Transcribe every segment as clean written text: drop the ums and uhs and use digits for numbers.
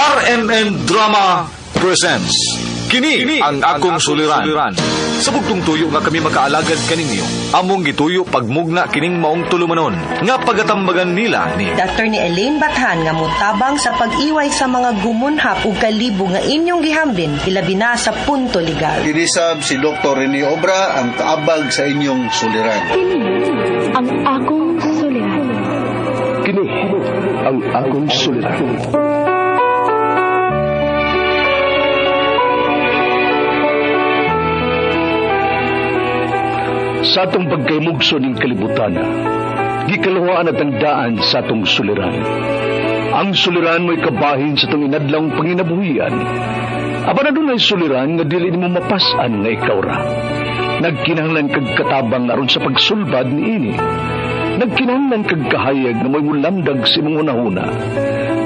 RMN Drama presents Kini ang akong suliran. Sa bugtong tuyo nga kami makaalagad kaninyo, among gituyo pagmugna kining maong tulumanon nga pagatambagan nila ni Dr. ni Elaine Bathan nga mutabang sa pag-iway sa mga gumunhap ug kalibo nga inyong gihambin ilabi na sa punto legal. Inisab si Dr. Rene Obra ang kaabag sa inyong suliran. Kini ang akong suliran. Kini ang akong suliran. Sa atong pagkaymugso ng kalibutan, gikalawaan at ang daan sa atong suliran. Ang suliran mo'y kabahin sa itong inadlang panginabuhian. Aba na doon ay suliran nga dili mo mapasan nga ikaw ra. Nagkinahanglan kag katabang aron sa pagsulbad ni ini. Nagkinahanglan kag kahayag na may mulamdag si mong unahuna.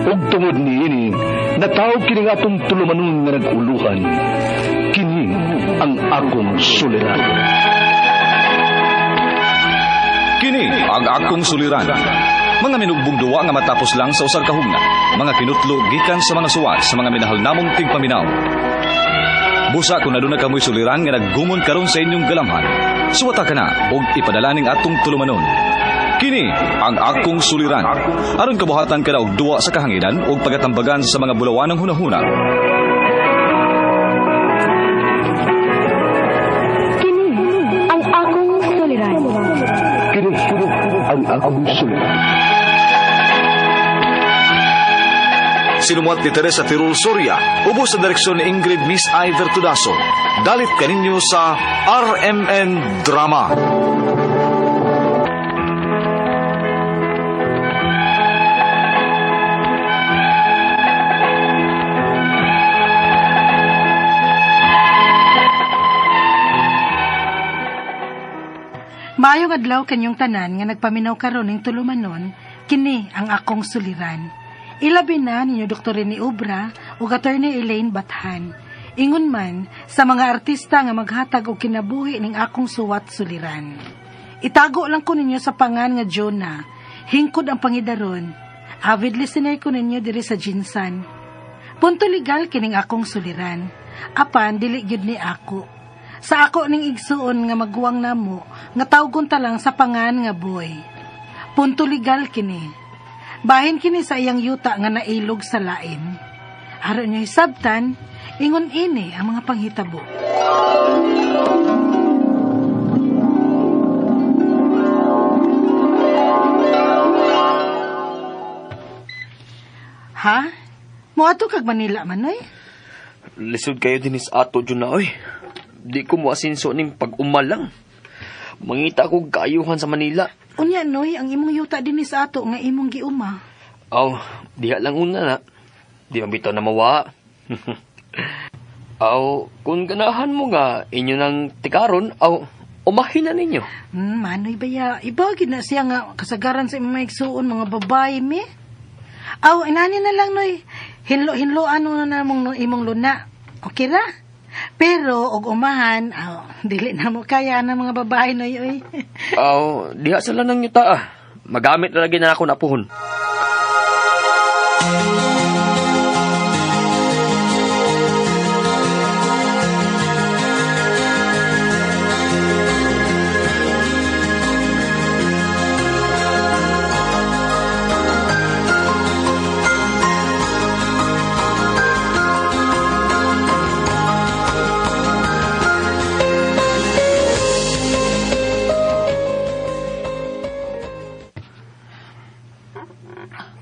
Ug tungod ni ini, natawag kini nga atong tulumanon nga naguluhan. Kini ang akong suliran. Kini ang akong suliran. Mga minugbong duwa nga matapos lang sa usar kahugna. Mga kinutlo gikan sa mga suwat sa mga minahal namong tigpaminaw. Busa kung naduna kamoy suliran nga naggumon karon sa inyong galamhan. Suwata ka na og ipadalaning atong tulumanon. Kini ang akong suliran. Aron kabuhatan ka na og duwa sa kahanginan og pagatambagan sa mga bulawanang hunahuna. Kini ang akong suliran. Kini ang akong suliran. Sinumuat ni Teresa Tirul Soria, ubos sa direksyon ni Ingrid Miss Iver Tudaso. Dalit kaninyo sa RMN Drama. Maayong adlaw kanyong tanan nga nagpaminaw karon ning tulumanon, kini ang akong suliran. Ilabi na ninyo Dr. Rene Obra ug Attorney Elaine Bathan. Ingon man sa mga artista nga maghatag og kinabuhi ning akong suwat suliran. Itago lang ko ninyo sa pangan nga Jonah. Hingkod ang pangidaron. Avid listener ko ninyo diri sa Jinsan. Punto legal kining akong suliran. Apan dili gyud ni ako. Sa ako ning igsuon nga magwang namo, nga tawgon ta lang sa pangan nga boy. Punto legal kini. Bahin kini sa iyang yuta nga nailog sa lain. Aron niyo hisabtan, ingon ini ang mga panghitabo. Ha? Moadto kag Manila man oy? Lisod kayo dinis ato dyan na, oy. Di ko mo asinso ning pag-umalang. Mangita ko kaayuhan sa Manila. Unya noy, ang imong yuta dinhi sa ato nga imong giuma. Aw, diha lang una na. Di mabitaw na mawa. Aw, kung ganahan mo nga inyo ng tikaron, aw, umahin na ninyo. Manoy baya, ibagid na siya nga kasagaran sa imong igsuon mga babae mi. Aw, inani na lang noy. Hinlo ano na namong imong luna. Okay ra? Pero og umahan, dili na mo kaya ng mga babae noy oy. Aw, diha sila nang yuta ah. Magamit na lagi na ako na puhon.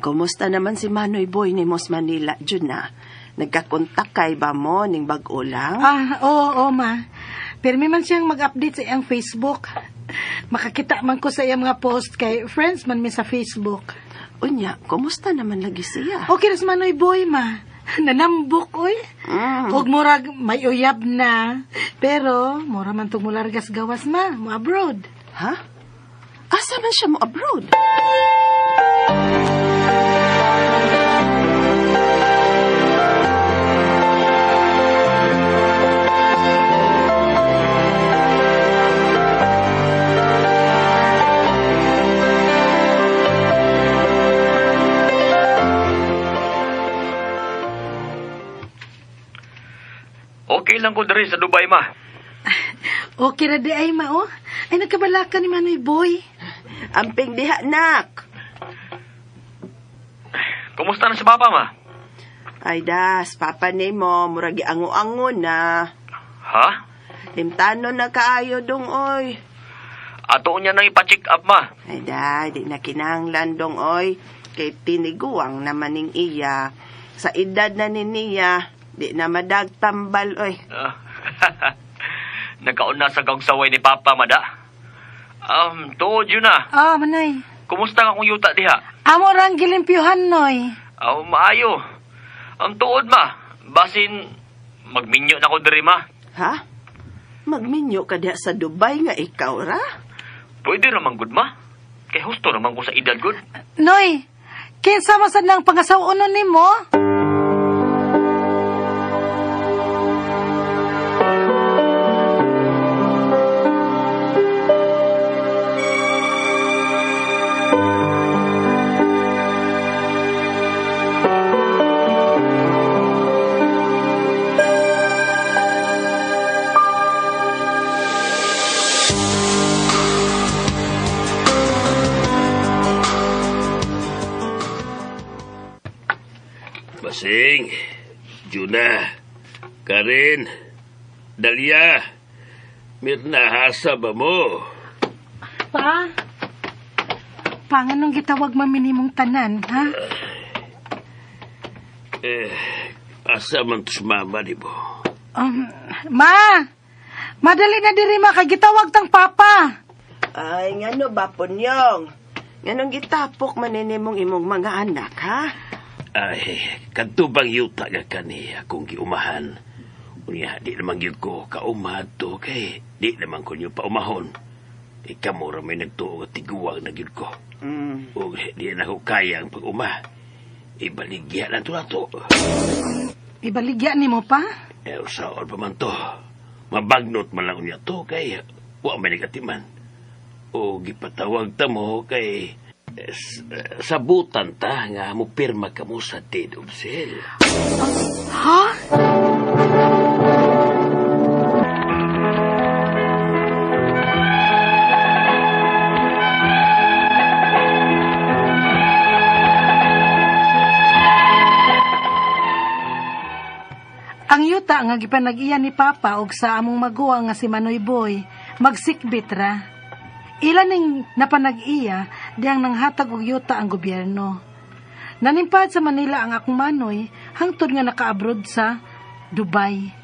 Kumusta naman si Manoy Boy ni Mos Manila, Juna? Nagkakontak kay ba mo ning bag-o lang? Oo, ma. Pero may man siyang mag-update sa iyang Facebook. Makakita man ko sa iyang mga post kay friends man mi sa Facebook. Unya, kumusta naman lagi siya? Okay ras Manoy Boy, ma. Nanambok, oy. Huwag murag may uyab na. Pero, mura man itong mulargas gawas, ma. Mo abroad. Ha? Asa man siya mo abroad? lang ko diri sa Dubai, ma. Okay ra di ay ma, oh. Ay, nagkabalaka ni Manoy Boy. Amping diha, nak. Kumusta na si Papa, ma? Ay das, papa ni mo, muragi ango-ango na. Ha? Limtano na kaayo dong, oy. Ato niya nang ipa-check up, ma. Ay da, di na kinahanglan dong, oy. Kay tiniguang naman ning iya. Sa edad na ni niya, di na madagtambal, oy. Nagkauna sa gagsaway ni Papa, mada. Tuod yun na. Ah, Manay. Kumusta nga kung yuta diha? Amo rang gilimpyuhan, Noy. Maayo. Tuod, ma. Basin, magminyo na ko diri, ma. Ha? Magminyo ka diha sa Dubai nga ikaw, ra? Pwede naman, good, ma. Kay husto naman ko sa edad, good. Noy, kinsa masad ng pangasawunon ni mo? Basing, Juna, Karen, Dalia, Mirna, hasa ba mo? Pa? Panganong gitawag maminimong tanan, ha? Asa man to si mama, di mo? Ma! Madali na diri ma, kay gitawag tang papa. Ay, ngano ba, Punyong? Nganong gitapok maninimong imong mga anak, ha? Ay, kadtubang yuta nga kani akong giumahan. Unya, di naman yun ko kaumad to kay di naman ko nyo paumahon. Ikamura may nagtuo at tiguwang na yun ko. O di na ako kaya ang pag-uma. Ibaligya na to na to. Ibaligya ni mo pa? Saon pa man to. Mabagnot man lang niya to kay wa may negatiman. O gipatawag ta mo kay sabutan ta nga mo pirma ka mo sa deed of sale. Ha? Ang yuta nga gipanag-iya ni Papa og sa among maguwa nga si Manoy Boy, magsikbit ra. Ilan ning napanag-iya diyang nanghatag og yuta ang gobyerno. Nanimpad sa Manila ang akong Manoy hangtod nga naka-abroad sa Dubai.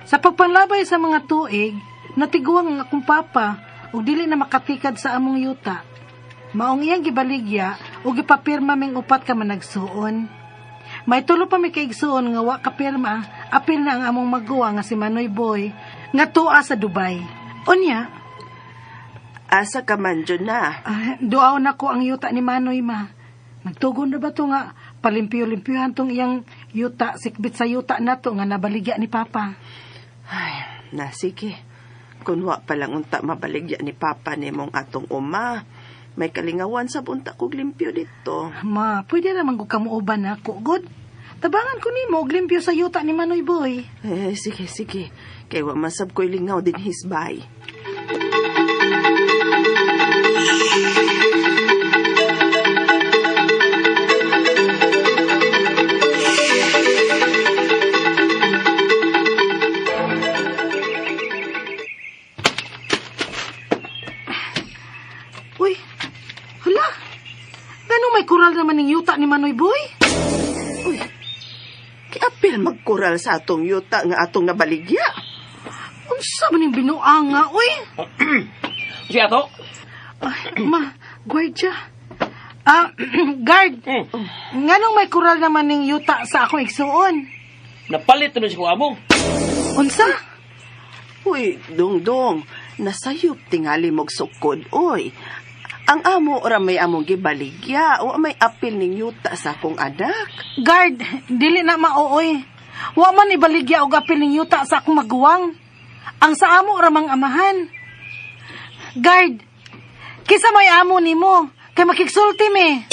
Sa pagpanlabay sa mga tuig, natiguang ang akong Papa ug dili na makatikad sa among yuta. Maong iyang gibaligya ug gipapirma ming upat ka managsuon. May tulo pa may kaigsuon nga wa kapirma, apil na ang among maguwa nga si Manoy Boy nga tuwa sa Dubai. Unya, asa ka man dyan na? duaw na ko ang yuta ni Manoy, ma. Nagtugon na ba to nga palimpyo-limpyohan tong iyang yuta, sikbit sa yuta na to nga nabaligya ni Papa. Ay, sige. Kung wa palang unta mabaligya ni Papa ni mong atong uma, may kalingawan sa bunta kog limpyo dito. Ma, pwede naman ko kamuuban ako, good? Tabangan ko ni mo, limpyo sa yuta ni Manoy Boy. Sige. Kay wa masab ko'y lingaw din hisbay. Uy, hala, ganong may kural naman ng yuta ni Manoy Boy? Uy, kiapil magkural sa atong yuta nga atong nabaligya. Unsa man yung binuanga, uy? Siya to? Ay, ma, gwardya. Guard, nganong may kural naman ng yuta sa akong igsuon? Napalit na si Kuamo. Unsa? Uy, dong, nasayop tingali mog sukod, oy. Ang amo ora may among gibaligya o may apil ning yuta sa akong anak. Guard, dili na maooy. Wa man ibaligya og apil ning yuta sa akong maguwang. Ang sa amo ora mang amahan. Guard, kisa may amo nimo kay makigsulti me.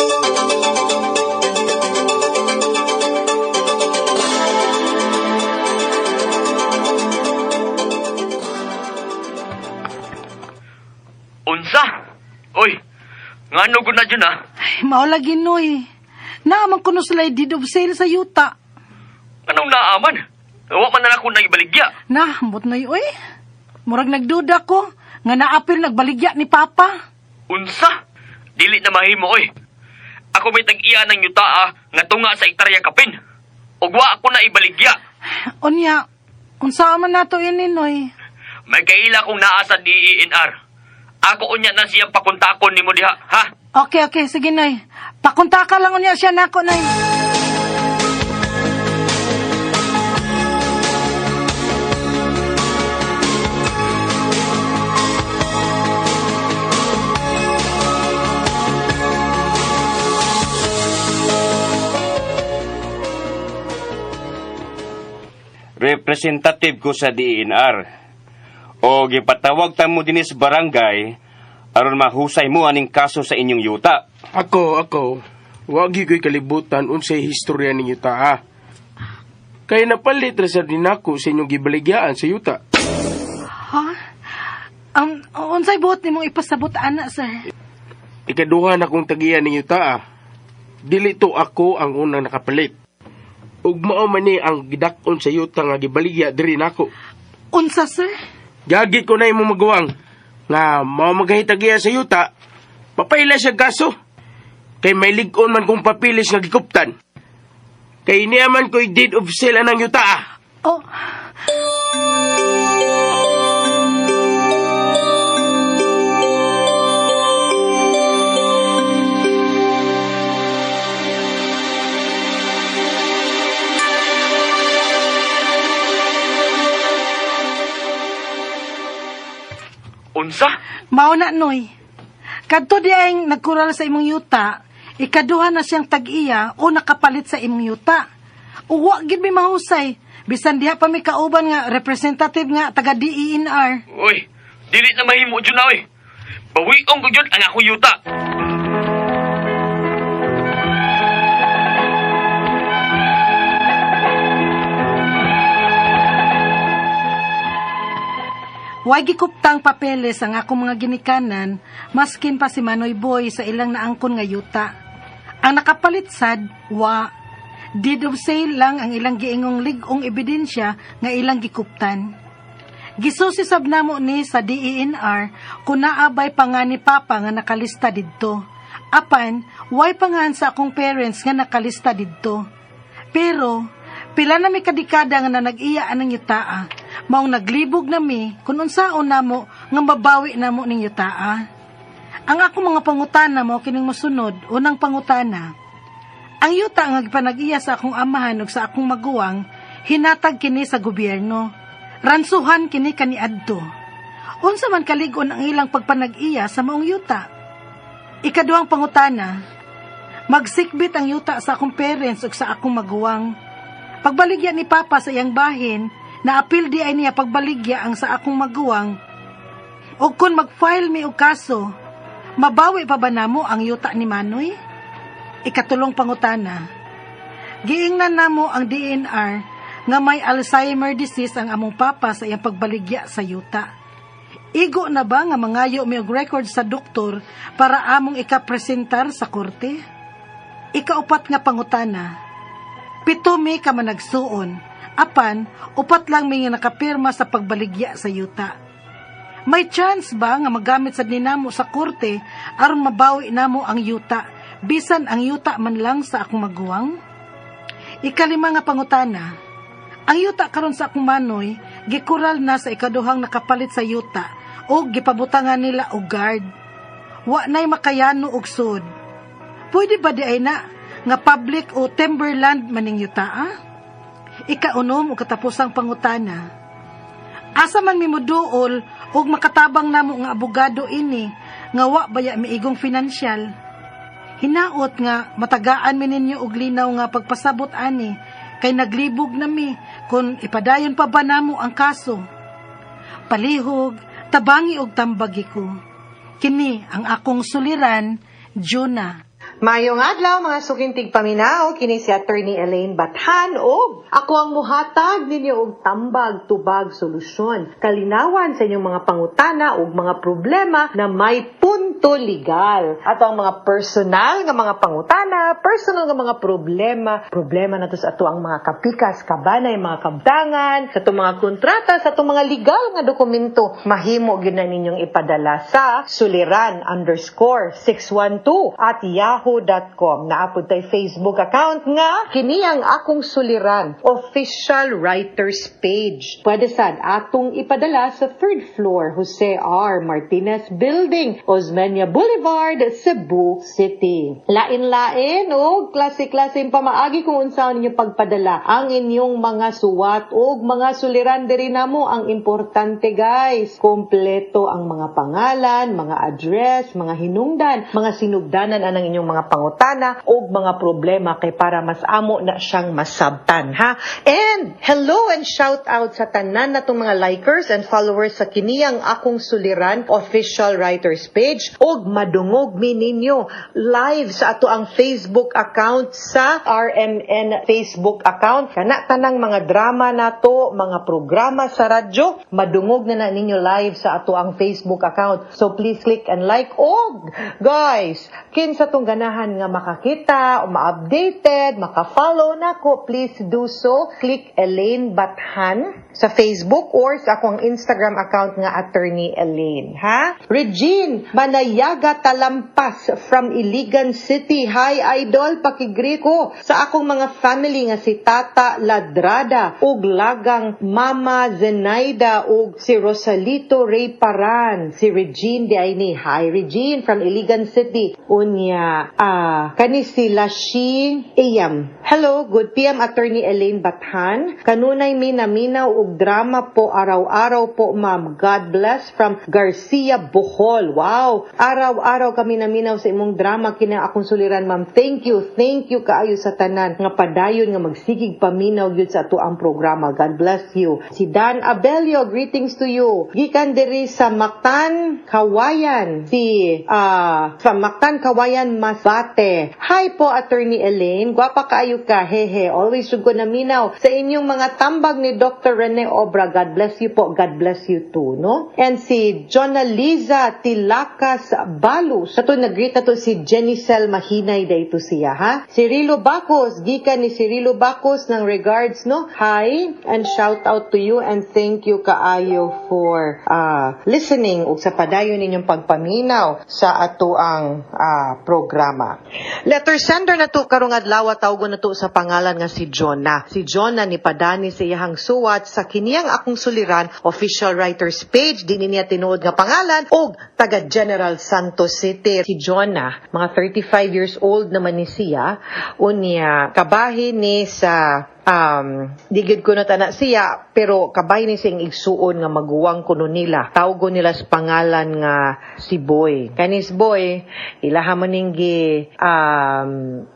Ngano ko na dyan, Ay, maulagi noy. Naaman ko no sila deed of sale sa yuta. Anong naaman? Wa man na ako naibaligya. Na, ambot noy, oy. Murag nagduda ko, nga naapil nagbaligya ni Papa. Unsa? Dili na mahimo, oy. Ako may tag-iya ng yuta, nga tunga sa ektarya kapin. Ug wa ako na ibaligya. Unya, unsa man nato ini, noy? May kaila kong naa sa DENR. Ako unya na siyang pakuntakon nimo diha, ha? Okay, sige, noy. Pakunta ka lang unya siya nako, noy. Representative ko sa DENR. O gipatawag ta mo dinis barangay aron mahusay mo aning kaso sa inyong yuta. Ako. Wagi ko'y kalibutan unsay historya ning yuta, Kaya napalit ra sa dinako sa inyong gibaligyaan sa yuta. Ha? Unsay buot nimong ipasabot, ana, sir? Ikaduha na kong tagiyan ning yuta, Dili to ako ang unang nakapalit. Ug mao man ni ang gidakon sa yuta nga gibaligya diri nako. Unsa, sir? Gagi ko na imong magawang nga mao maghitagiya sa yuta, papaila siya kaso. Kay may lig-on man kong papilis nga gikuptan. Kay niyaman ko'y deed of sale anang yuta. Oh. Unsa? Mao na, noy. Kadto di ay nagkural sa imong yuta, ikaduha na siyang tag-iya o nakapalit sa imong yuta. Uwa gid mi mahusay, bisan diha pa mi kauban nga representative nga taga DENR. Uy, dili na mahimo dyan na, oy. Bawiong ko dyan ang akong yuta. Way gikuptang papeles ang akong mga ginikanan, maskin pa si Manoy Boy sa ilang naangkon nga yuta. Ang nakapalit sad, wa. Deed of sale lang ang ilang giingong ligong ebidensya nga ilang gikuptan. Gisusisab namo ni sa DENR kung naabay pa nga ni Papa nga nakalista didto. Apan, way pangan sa akong parents nga nakalista didto. Pero, pila na mi kadikada nga na nag-iya anang yutaa, maong naglibog na mi kung unsaon namo nga mabawi namo ning yutaa. Ang ako mga pangutana mo kining mosunod, unang pangutana. Ang yuta nga gipanag-iya sa akong amahan ug sa akong maguwang, hinatag kini sa gobyerno. Ransuhan kini kaniadto. Unsa man kalig-on ang ilang pagpanag-iya sa maong yuta? Ikaduhang pangutana. Magsikbit ang yuta sa akong parents ug sa akong maguwang. Pagbaligya ni Papa sa iyang bahin, naapil di ay niya pagbaligya ang sa akong maguwang. O kung mag-file mi og kaso, mabawi pa ba namo ang yuta ni Manoy? Ikatulong pangutana. Giingnan namo ang DENR nga may Alzheimer disease ang among Papa sa iyang pagbaligya sa yuta. Igo na ba nga mangayo mi og record sa doktor para among ikapresentar sa korte? Ikaupat nga pangutana. 7 mi ka man nagsuon. Apan, 4 lang may nakapirma sa pagbaligya sa yuta. May chance ba nga magamit sa dinamo sa korte aron mabawi namo ang yuta, bisan ang yuta man lang sa akong maguwang? Ikalima nga pangutana. Ang yuta karon sa akong Manoy, gikural na sa ikaduhang nakapalit sa yuta o gipabutangan nila og guard. Wa nay makayano og sud. Pwede ba di ay na nga public o timberland maning yuta? Ikaunom o katapusang pangutana. Asa man mi moduol og makatabang namo nga abogado ini nga wa baya miigong finansyal. Hinaot nga matagaan mi ninyo og linaw nga pagpasabot ani kay naglibog na mi kun ipadayon pa ba namo ang kaso. Palihog, tabangi og tambagi ko. Kini ang akong suliran, Jonah. Mayong adlaw mga sukintig paminaw, kini si Attorney Elaine Bathan og ako ang muhatag ninyo og tambag tubag solusyon. Kalinawan sa inyong mga pangutana ug mga problema na may punto legal. Ato ang mga personal nga mga pangutana, personal nga mga problema na to sa ato ang mga kapikas, kabanay, mga kabdangan, sa ato mga kontrata, sa ato mga legal nga dokumento. Mahimo gyud na ninyong ipadala sa suliran_612@yahoo.com. Naapod tay Facebook account nga kini ang akong suliran official writers page. Pwede sad atong ipadala sa 3rd floor Jose R. Martinez Building, Osmeña Boulevard, Cebu City. Lain-lain o klase-klase pamaagi kung unsaon ninyo pagpadala ang inyong mga suwat o mga suliran diri namo. Ang importante guys, kompleto ang mga pangalan, mga address, mga hinungdan, mga sinugdanan anang inyong mga pangutana o mga problema kay para mas amo na siyang masabtan, ha? And hello and shout out sa tanan natong mga likers and followers sa kiniyang akong suliran official writers page og madungog mi ninyo live sa ato ang Facebook account sa RMN Facebook account. Kana tanang mga drama nato, mga programa sa radyo, madungog na ninyo live sa ato ang Facebook account. So please click and like. Og guys, kinsa tong ganahan nga makakita o ma-updated, maka-follow nako, please do so. Click Elaine Bathan sa Facebook or sa akong Instagram account nga Attorney Elaine, ha? Regine Manayaga Talampas from Iligan City. Hi idol, pakigreet ko sa akong mga family nga si Tata Ladrada ug lagang Mama Zenaida ug si Rosalito Ray Paran, si Regine di ay ni. Hi Regine from Iligan City. Unya kani si Lashi Iyam. Hello, good PM Attorney Elaine Bathan. Kanunay minaminaw ug drama po araw-araw po ma'am. God bless from Garcia Bohol. Wow, araw-araw kami naminaw sa imong drama kina akong suliran ma'am. Thank you kaayo sa tanan nga padayon nga magsigig paminaw gyud sa ato ang programa. God bless you. Si Dan Abelio, greetings to you. Gikan diri sa Mactan, Kawayan. Sa Mactan, Kawayan, Masbate. Hi po Attorney Elaine, gwapa kaayo ka. Hehe, always jud ko naminaw sa inyong mga tambag ni Dr. Rene Obra. God bless you po. God bless you too, no? And si Jonaliza Tilacas Balus. Sa to nag-greet na to si Jenicel Mahinay dayto siya, ha? Cirilo Bacos, gikan ni Cirilo Bacos ng regards, no? Hi and shout out to you and thank you kaayo for listening ug sa padayon ninyong pagpaminaw sa ato ang programa. Letter sender na to karong adlaw tawgon na to sa pangalan nga si Jonah. Si Jonah ni padani sa iyang suwat sa kiniyang akong suliran official writers page. Di niya tinuod nga pangalan og taga General Santos City. Si Jonah, mga 35 years old naman ni siya. Unya kabahin ni sa digid ko na tana siya, pero kabay ni siyang igsuon nga maguwang kuno nila. Tawgon nila sa pangalan nga si Boy. Kanis Boy, ilaha maninggi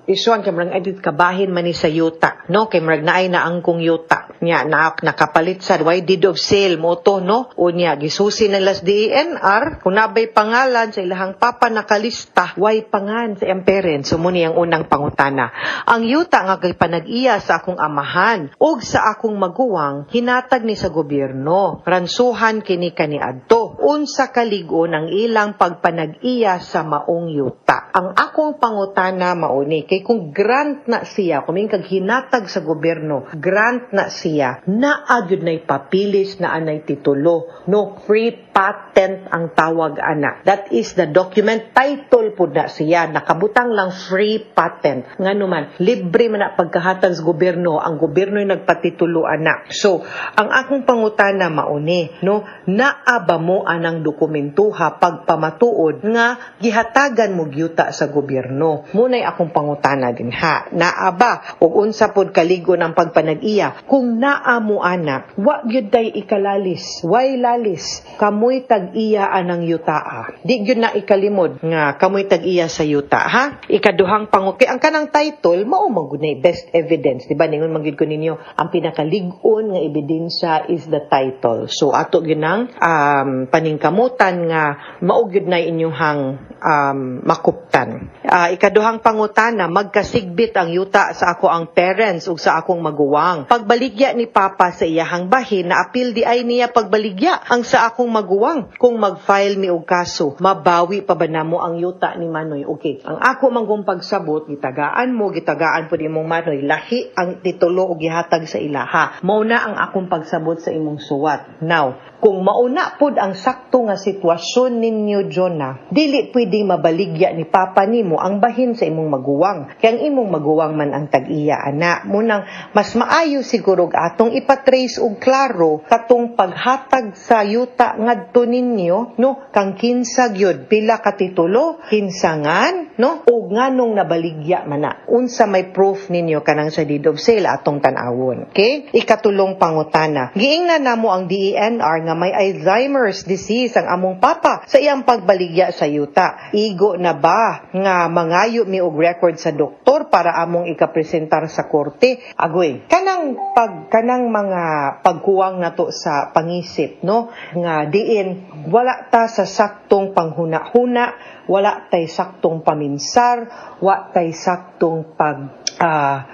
isuan kay murag edit kabahin man ni sa yuta, no? Kay murag naay na angkong yuta. Nya nakapalit sad why deed of sale mo to, no? Unya gisusi nila sa DNR kung nabay pangalan sa ilahang papa nakalista, why pangan sa iyang parents. So muni ang unang pangutana. Ang yuta nga kay panag-iya sa akong amahan ug sa akong maguwang hinatag ni sa gobyerno. Ransuhan kini kaniadto. Unsa kaligon ang ilang pagpanag-iya sa maong yuta. Ang akong pangutana mauni kay kung grant na siya, kung kag hinatag sa gobyerno, grant na siya, naagud nay papilis na anay titulo, no? Free patent ang tawag ana. That is the document title pud na siya, nakabutang lang free patent. Nganuman libre man na pagkahatag sa gobyerno, ang gobyerno ay nagpatitulo ana. So ang akong pangutana mauni, no, naaba mo anang dokumentuha pagpamatuod nga gihatagan mo gyuta sa gobyerno. Munay akong pangutana din ha, naaba ug unsa pod kaligon ang pagpanag-iya kung naa mo ana, wa gyud day ikalalis, way lalis kamoy tag-iya anang yutaa. Di gyud na ikalimod nga kamoy tag-iya sa yuta, ha? Ikaduhang panguki ang kanang title mao magunay best evidence, di ba? Ningon manggid ko ninyo, ang pinakalig-on nga ebidensya is the title. So ato gyud nang paningkamutan nga mao gyud na inyong makuptan. Ikaduhang pangutana, magkasigbit ang yuta sa ako ang parents ug sa akong maguwang. Pagbaligya ni Papa sa iyahang bahin, na apil di ay niya pagbaligya ang sa akong maguwang. Kung mag-file mi og kaso, mabawi pa ba namo ang yuta ni Manoy? Okay, ang ako manggong pagsabot, gitagaan po ni imong Manoy, lahi ang titulo og gihatag sa ilaha. Mauna ang akong pagsabot sa imong suwat. Now, kung mauna pod ang sakto nga sitwasyon ninyo, Jonah, dili pwedeng mabaligya ni Papa nimo ang bahin sa imong maguwang. Kaya ang imong maguwang man ang tag-iya, ana. Munang mas maayo siguro atong ipatrace og klaro katong paghatag sa yuta ngadto ninyo, no? Kang kinsa gyud, pila ka titulo, kinsangan, no? O nganong nabaligya man na. Unsa may proof ninyo kanang sa deed of sale atong tan-awon. Okay? Ikatulong pangutana. Giingnan namo ang DENR nga may Alzheimer's disease ang among papa sa iyang pagbaligya sa yuta. Igo na ba nga mangayo mi og record sa doktor para among ikapresentar sa korte? Agoy, kanang mga pagkuwang nato sa pangisip, no? Nga diin wala ta sa saktong panghuna-huna, wala tay saktong paminsar, wala tay saktong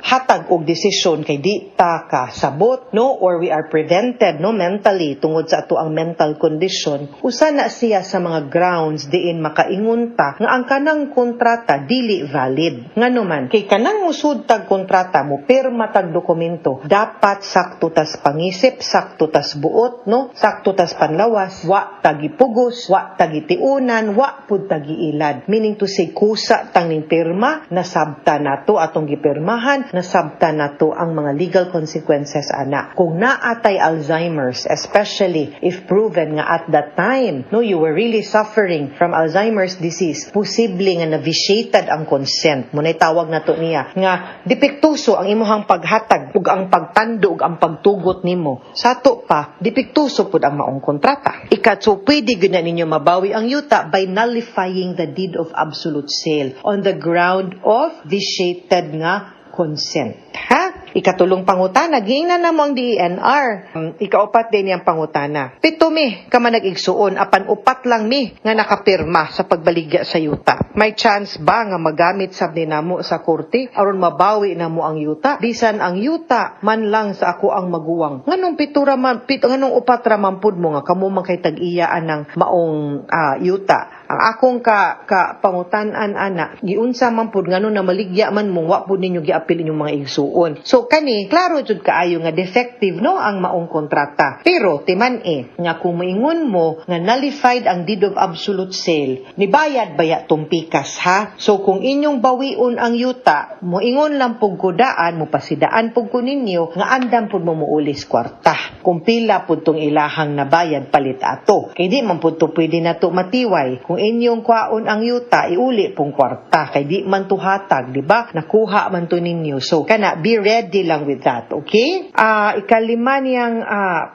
hatag og desisyon kay di ta kasabot, no? Or we are prevented, no, mentally tungod sa ato ang mental condition. Usa na siya sa mga grounds diin makaingon ta nga ang kanang kontrata dili valid. Ngano man kay kanang musud tag kontrata mo pirma tag dokumento dapat sakto tas pangisip, sakto tas buot, no? Sakto tas panlawas, wa tagipugos, wa tagitiunan, wa pud tagiilad. Meaning to say kusa tang ning pirma nasabta nato atong gipirmahan, nasabta nato ang mga legal consequences ana. Kung naatay Alzheimer's, especially if proven nga at that time, no, you were really suffering from Alzheimer's disease, posible nga na-vitiated ang consent. Munay tawag nato niya nga depektuso ang imuhang paghatag ug ang pagtando ug ang pagtugot nimo. Sato pa, depektuso pud ang maong kontrata. So pwede gyud na ninyo mabawi ang yuta by nullifying the deed of absolute sale on the ground of vitiated nga consent. Ha? Ikatulong pangutana, giingnan na mo ang DENR. Ikaupat din yung pangutana. 7 mi, ka man nag-igsuon, apan 4 lang mi nga nakapirma sa pagbaligya sa yuta. May chance ba nga magamit sab ni namo sa korte aron mabawi namo ang yuta? Bisan ang yuta man lang sa ako ang maguwang. Nganong 4 ra man pud mo nga kamo man kay tag-iyaan ng maong yuta. Ang akong pangutan-an ana, giunsa man pud ngano na maligya man mo wa pud ninyo giapil inyong mga igsuon. So kani klaro jud kaayo nga defective, no, ang maong kontrata. Pero timan nga kung moingon mo nga nullified ang deed of absolute sale, nibayad baya tumpikas, ha? So kung inyong bawion ang yuta, moingon lang pug kudaan, mo pasidaan pug kuninyo nga andam pud mo muulis kwarta. Kung pila pud tong ilahang nabayad palit ato. Kay di man pud to pwede nato matiway. Kung inyong kwaon ang yuta, iuli pong kwarta. Kay di man tuhatag, di ba? Nakuha man to ninyo. So, be ready lang with that, okay? Ikalima niyang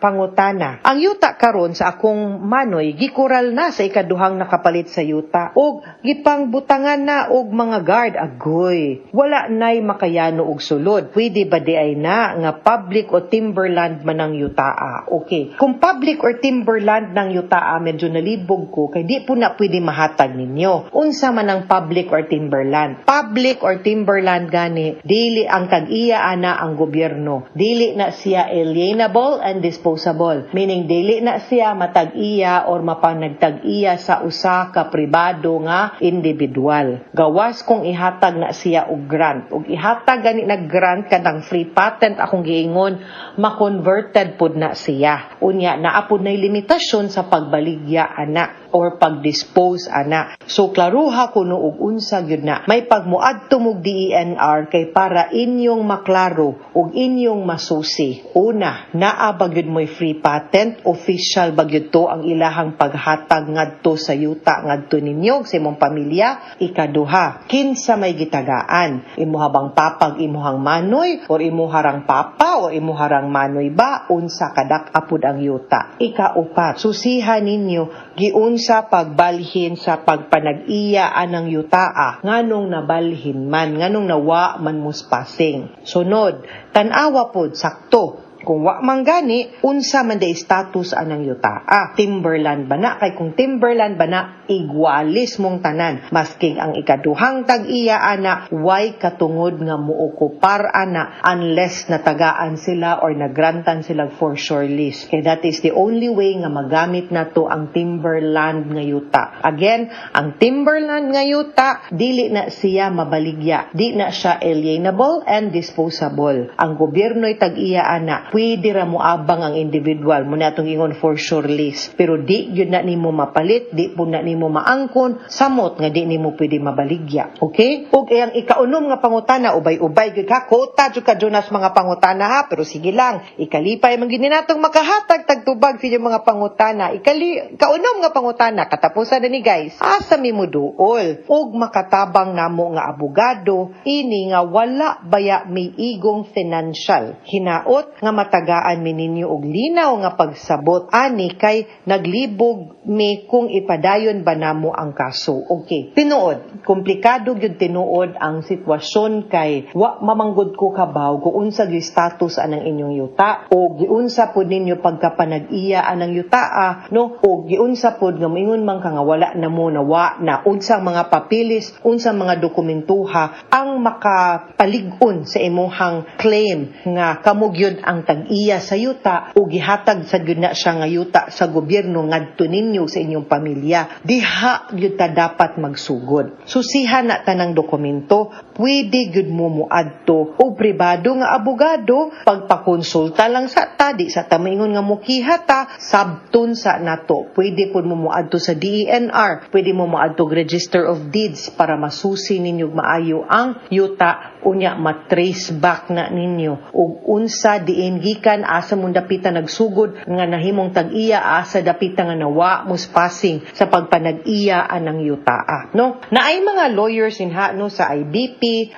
pangutana. Ang yuta karon sa akong Manoy, gikural na sa ikaduhang nakapalit sa yuta. Og, gipangbutangan na og mga guard. Agoy, wala na'y makayano og sulod. Pwede ba di ay na nga public o timberland man ang yutaa? Okay. Kung public or timberland ng yutaa, medyo nalibog ko, kay di po na pwede mahatag ninyo. Unsa man ang public or timberland? Public or timberland gani, dili ang tag-iya ana ang gobyerno. Dili na siya alienable and disposable. Meaning dili na siya matag-iya or mapanagtag-iya sa usa ka pribado nga individual. Gawas kung ihatag na siya og grant. Ug ihatag gani na grant kanang free patent akong giingon, ma-converted pud na siya. Unya naapod nay limitasyon sa pagbaligya ana or pag-dispose ana. So klaruha kuno og unsa gyud na may pagmuadto mog DENR kay para inyong maklaro ug inyong masusi. Una, naa ba gyud moy free patent, official ba gyud to ang ilahang paghatag ngadto sa yuta ngadto ninyo sa imong pamilya? Ikaduha, kinsa may gitagaan? Imuha bang papag imuhang Manoy or imuharang papa o imuharang Manoy ba? Unsa kadak apud ang yuta? Ikaupat, susihan ninyo giunsa pagbalhin sa pagpanag-iya anang yutaa nganong nabalhin man, nganong nawa man muspasing. Sunod, tanawa pod sakto Kung wa man gani, unsa man day status anang yuta? Timberland ba na? Kay kung timberland ba na, igualis mong tanan. Masking ang ikaduhang tag-iya ana, way katungod nga muokupar ana unless natagaan sila or nagrantan sila for sure list. Kaya that is the only way nga magamit na to ang timberland nga yuta. Again, ang timberland nga yuta, dili na siya mabaligya. Di na siya alienable and disposable. Ang gobyerno'y tag-iya ana, pwede ra mo abang ang individual mo na itong ingon for sure list. Pero di yun na nimo mapalit, di po na nimo maangkon, samot nga di nimo pwede mabaligya. Okay? Ug ang ikaunom nga pangutana, ubay-ubay gyud ka, kota jud ka Jonas mga pangutana ha, pero sige lang, ikalipay man gyud natong makahatag tagtubag sa inyong mga pangutana. Ikaunom nga pangutana, katapusan na ni guys. Asa mi mo duol? Ug makatabang namo nga abogado, ini nga wala baya may igong financial. Hinaot nga matagaan mi ninyo og linaw nga pagsabot ani kay naglibog mi kung ipadayon ba namo ang kaso. Okay, tinuod, komplikado gyud tinuod ang sitwasyon kay wa mamanggod ko kabaw kung unsa gyud status anang inyong yuta o giunsa pud ninyo pagkapanag-iya anang yuta no, o giunsa pud nga moingon man ka nga wala na mo na wa na unsang mga papilis, unsang mga dokumentuha ang makapalig-on sa imuhang claim nga kamo gyud ang tag-iya sa yuta o gihatag sa gyud na siya nga yuta sa gobyerno ngadto ninyo sa inyong pamilya. Diha gyud ta dapat magsugod. Susihan na tanang dokumento, pwede gyud mo muadto o pribado nga abogado pagpakonsulta lang sa ta, di sa tamingon nga mukiha ta, sabton sa nato. Pwede pud mo muadto sa DENR, pwede mo muadto Register of Deeds para masusi ninyo maayo ang yuta unya matrace back na ninyo ug unsa diin gikan asa mong dapita nagsugod nga nahimong tag-iya asa dapita nga nawa mo passing sa pagpanag-iya anang yuta no. Naay mga lawyers inha no sa IBP,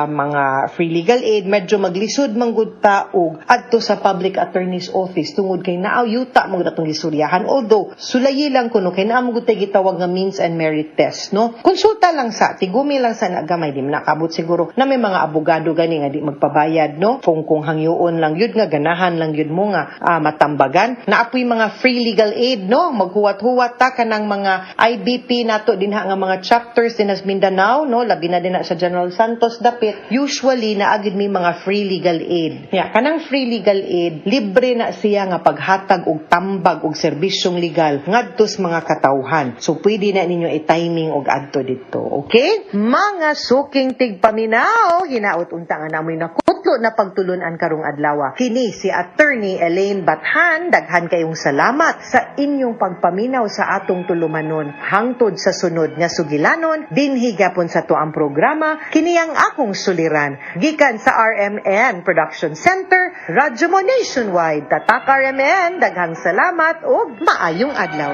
mga free legal aid, medyo maglisod manggud ta og adto sa public attorney's office tungod kay naaw yuta mo datong gisuryahan, although sulayi lang kuno kay naa mo gud gitawag nga means and merit test no. Konsulta lang sa tigumi lang sa nagamay di nakabot siguro na may mga abogado gani nga di magpabayad no, kung hangyoon lang yun nga ganahan lang yun mo nga matambagan. Naapoy mga free legal aid no, maghuwat-huwat ta kanang mga IBP nato dinha nga mga chapters din sa Mindanao no, labi na din sa General Santos dapit, usually naagid mi mga free legal aid. Kanang free legal aid, libre na siya nga paghatag og tambag og serbisyong legal ngadto sa mga katawhan. So pwede na ninyo i-timing og adto dito. Okay? Mga suking tigpaminaw, hinaot unta nga namoy nakutlo na pagtulunan karong adlaw. Kini si Attorney Elaine Bathan, daghan kayong salamat sa inyong pagpaminaw sa atong tulumanon. Hangtod sa sunod nga sugilanon, dinhi gapon sa tuang programa, kini ang akong suliran. Gikan sa RMN Production Center, Radyo mo Nationwide. Tatak RMN, daghang salamat ug maayong adlaw.